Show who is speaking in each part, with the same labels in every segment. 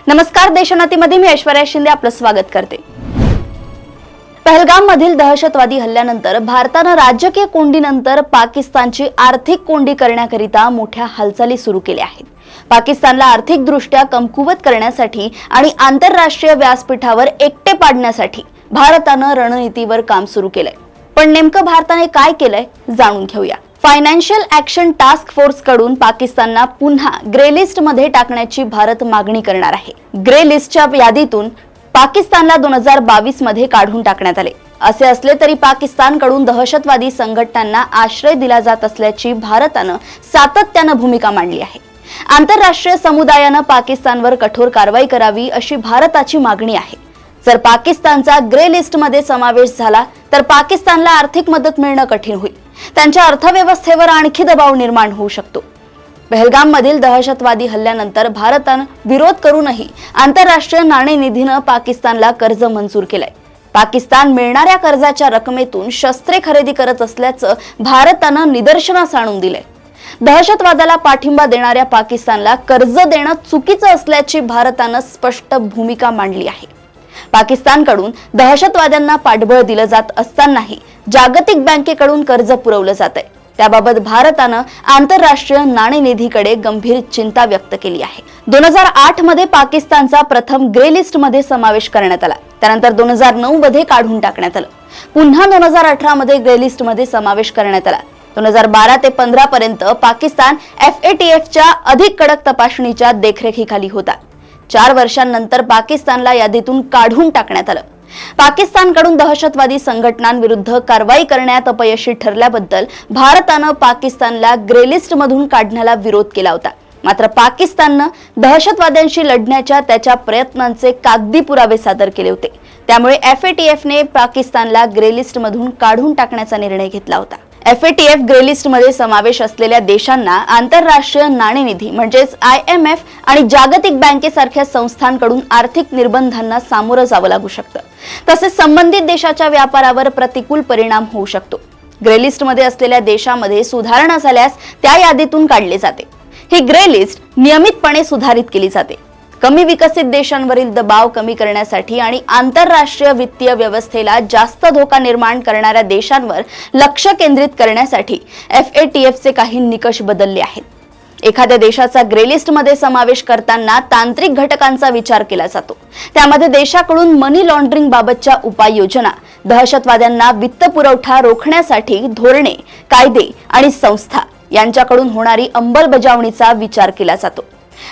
Speaker 1: नमस्कार, देशोन्नतीमध्ये मी ऐश्वर्या शिंदे आपलं स्वागत करते। पहलगाम मधील दहशतवादी हल्ल्यानंतर भारताने राजकीय कोंडीनंतर पाकिस्तानची आर्थिक कोंडी करण्याकरिता मोठ्या हालचाली सुरू केल्या आहेत। पाकिस्तानला आर्थिकदृष्ट्या कमकुवत करण्यासाठी आणि आंतरराष्ट्रीय व्यासपीठावर एकटे पाडण्यासाठी भारताने रणनीतीवर काम सुरू केलंय। पण नेमकं भारताने काय केलंय जाणून घेऊया। फायनान्शियल ऍक्शन टास्क फोर्स कडून पाकिस्तानला पुन्हा ग्रे लिस्ट मध्ये टाकण्याची भारत मागणी करणार आहे। ग्रे लिस्टच्या यादीतून पाकिस्तानला 2022 मध्ये काढून टाकण्यात आले। असे असले तरी पाकिस्तानकडून दहशतवादी संघटनांना आश्रय दिला जात असल्याची भारताने सातत्याने भूमिका मांडली आहे। आंतरराष्ट्रीय समुदायाने पाकिस्तानवर कठोर कारवाई करावी अशी भारताची मागणी आहे। जर पाकिस्तानचा ग्रे लिस्ट मध्ये समावेश झाला तर पाकिस्तानला आर्थिक मदत मिळणं कठीण होईल। त्यांच्या अर्थव्यवस्थेवर आणखी दबाव निर्माण होऊ शकतो। पहलगाम मधील दहशतवादी हल्ल्यानंतर भारताने विरोध करूनही आंतरराष्ट्रीय नाणेनिधीने पाकिस्तानला कर्ज मंजूर केलंय। पाकिस्तान मिळणाऱ्या कर्जाच्या रकमेतून शस्त्रे खरेदी करत असल्याचं भारताने निदर्शनास आणून दिलंय। दहशतवादाला पाठिंबा देणाऱ्या पाकिस्तानला कर्ज देणं चुकीचं असल्याची भारताने स्पष्ट भूमिका मांडली आहे। पाकिस्तानकडून दहशतवाद्यांना पाठबळ दिलं जात असतानाही जागतिक बँकेकडून कर्ज पुरवलं जातंय। त्याबाबत भारताने आंतरराष्ट्रीय नाणेनिधीकडे गंभीर चिंता व्यक्त केली आहे। 2008 मध्ये पाकिस्तानचा प्रथम ग्रे लिस्ट मध्ये समावेश करण्यात आला। त्यानंतर 2009 मध्ये काढून टाकण्यात आलं। पुन्हा 2018 मध्ये ग्रे लिस्ट मध्ये समावेश करण्यात आला। 2012 ते 15 पर्यंत पाकिस्तान FATF च्या अधिक कडक तपासणीच्या देखरेखीखाली होता। 4 वर्षांनंतर पाकिस्तानला यादीतून काढून टाकण्यात आलं। पाकिस्तानकडून दहशतवादी संघटनांविरुद्ध कारवाई करण्यात अपयशी ठरल्याबद्दल भारताने पाकिस्तानला ग्रे लिस्ट मधून काढण्याला विरोध केला होता। मात्र पाकिस्तानने दहशतवाद्यांशी लढण्याच्या त्याच्या प्रयत्नांचे कागदी पुरावे सादर केले होते। त्यामुळे FATF ने पाकिस्तानला ग्रे लिस्ट मधून काढून टाकण्याचा निर्णय घेतला होता। FATF ग्रे लिस्ट मध्ये समावेश असलेल्या देशांना आंतरराष्ट्रीय नाणेनिधी म्हणजेच IMF आणि जागतिक बँकेसारख्या संस्थांकडून आर्थिक निर्बंधांना सामोरं जावं लागू शकतं। तसेच संबंधित देशाच्या व्यापारावर प्रतिकूल परिणाम होऊ शकतो। ग्रे लिस्ट मध्ये असलेल्या देशांमध्ये सुधारणा झाल्यास त्या यादीतून काढले जाते। ही ग्रे लिस्ट नियमितपणे सुधारित केली जाते। कमी विकसित देशांवरील दबाव कमी करण्यासाठी आणि आंतरराष्ट्रीय वित्तीय व्यवस्थेला जास्त धोका निर्माण करणाऱ्या देशांवर लक्ष केंद्रित करण्यासाठी FATF चे काही निकष बदलले आहेत। एखाद्या देशाचा ग्रे लिस्ट मध्ये समावेश करताना तांत्रिक घटकांचा विचार केला जातो। त्यामध्ये देशाकडून मनी लॉन्ड्रिंग बाबतच्या उपाययोजना, दहशतवाद्यांना वित्त पुरवठा रोखण्यासाठी धोरणे, कायदे आणि संस्था यांच्याकडून होणारी अंमलबजावणीचा विचार केला जातो।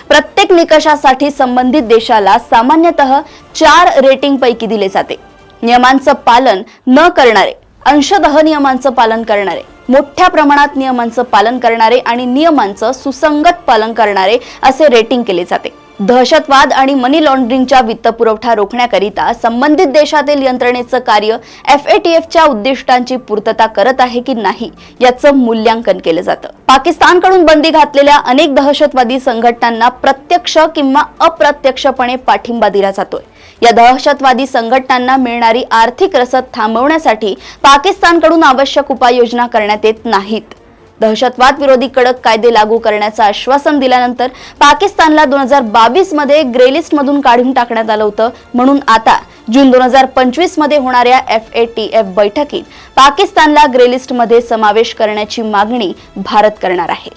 Speaker 1: प्रत्येक निकषासाठी संबंधित देशाला सामान्यतः 4 रेटिंग पैकी दिले जाते। नियमांचं पालन न करणारे, अंशतः नियमांचं पालन करणारे, मोठ्या प्रमाणात नियमांचं पालन करणारे आणि नियमांचं सुसंगत पालन करणारे असे रेटिंग केले जाते। दहशतवाद आणि मनी लॉन्ड्रिंगच्या वित्तपुरवठा रोखण्याकरिता संबंधित देशातील यंत्रणेचं कार्य FATF च्या उद्दिष्टांची पूर्तता करत आहे की नाही याचं मूल्यांकन केलं जातं। पाकिस्तानकडून बंदी घातलेल्या अनेक दहशतवादी संघटनांना प्रत्यक्ष किंवा अप्रत्यक्षपणे पाठिंबा दिला जातोय। या दहशतवादी संघटनांना मिळणारी आर्थिक रसद थांबवण्यासाठी पाकिस्तानकडून आवश्यक उपाययोजना करण्यात येत नाहीत। दहशतवाद विरोधी कडक कायदे लागू करण्याचं आश्वासन दिल्यानंतर पाकिस्तानला 2022 मध्ये ग्रे लिस्ट मधून काढून टाकण्यात आलं होतं। म्हणून आता जून 2025 मध्ये होणाऱ्या FATF बैठकीत पाकिस्तानला ग्रे लिस्ट मध्ये समावेश करण्याची मागणी भारत करणार आहे।